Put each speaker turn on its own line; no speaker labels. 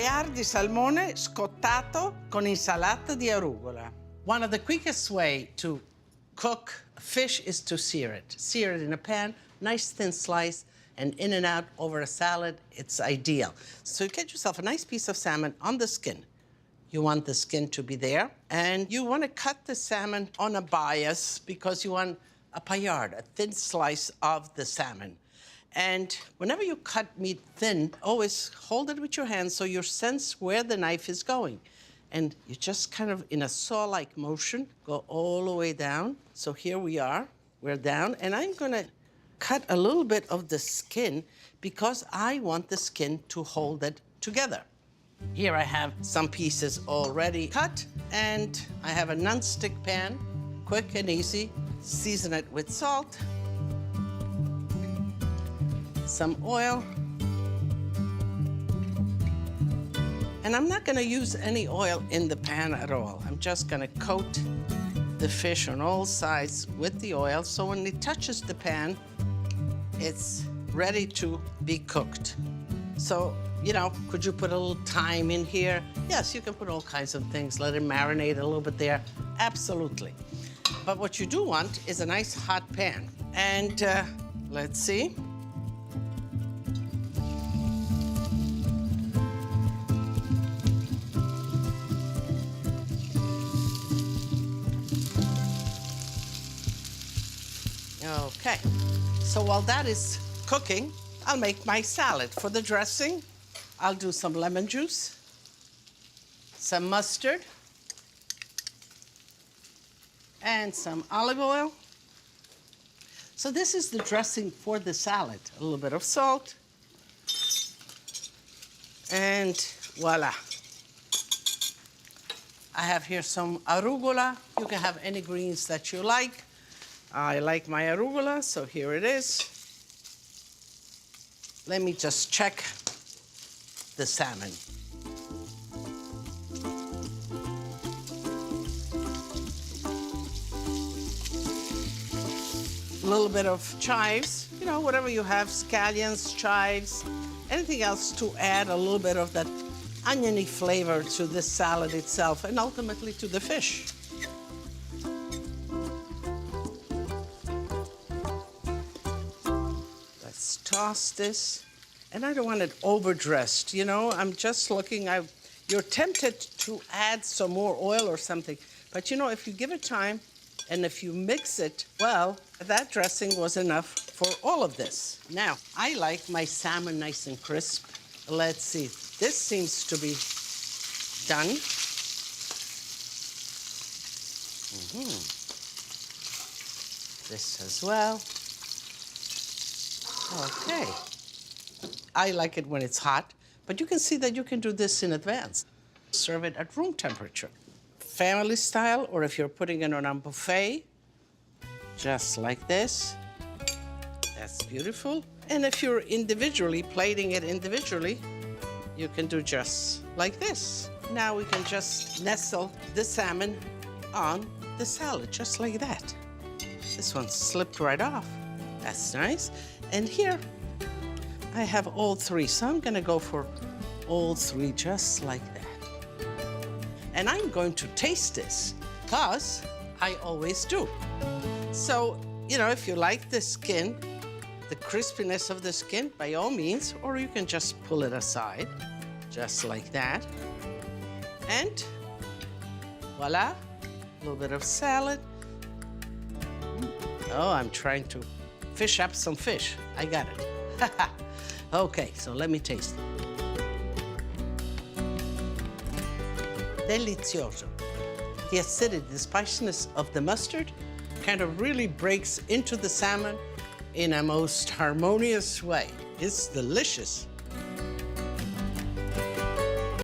paillard di salmone scottato con insalata di arugula.
One of the quickest way to cook fish is to sear it. Sear it in a pan, nice thin slice, and in and out over a salad, it's ideal. So you get yourself a nice piece of salmon on the skin. You want the skin to be there, and you want to cut the salmon on a bias because you want a paillard, a thin slice of the salmon. And whenever you cut meat thin, always hold it with your hands so you sense where the knife is going. And you just kind of, in a saw-like motion, go all the way down. So here we are, we're down, and I'm gonna cut a little bit of the skin because I want the skin to hold it together. Here I have some pieces already cut, and I have a non-stick pan, quick and easy. Season it with salt, some oil, and I'm not gonna use any oil in the pan at all. I'm just gonna coat the fish on all sides with the oil, so when it touches the pan, it's ready to be cooked. So, you know, could you put a little thyme in here? Yes, you can put all kinds of things, let it marinate a little bit there, absolutely. But what you do want is a nice hot pan. And let's see. Okay, so while that is cooking, I'll make my salad. For the dressing, I'll do some lemon juice, some mustard, and some olive oil. So this is the dressing for the salad. A little bit of salt, and voila. I have here some arugula. You can have any greens that you like. I like my arugula, so here it is. Let me just check the salmon. A little bit of chives, you know, whatever you have, scallions, chives, anything else to add a little bit of that oniony flavor to the salad itself and ultimately to the fish. Let's toss this. And I don't want it overdressed, you know? I'm just looking, you're tempted to add some more oil or something, but you know, if you give it time and if you mix it well, that dressing was enough for all of this. Now, I like my salmon nice and crisp. Let's see, this seems to be done. This as well. Okay. I like it when it's hot, but you can see that you can do this in advance. Serve it at room temperature. Family style, or if you're putting it on a buffet, just like this. That's beautiful. And if you're individually plating it individually, you can do just like this. Now we can just nestle the salmon on the salad, just like that. This one slipped right off. That's nice. And here, I have all three, so I'm gonna go for all three just like that. And I'm going to taste this, because I always do. So, you know, if you like the skin, the crispiness of the skin, by all means, or you can just pull it aside, just like that. And voila, a little bit of salad. Oh, I'm trying to fish up some fish. I got it. Okay, so let me taste it. Delizioso. The acidity, the spiciness of the mustard kind of really breaks into the salmon in a most harmonious way. It's delicious.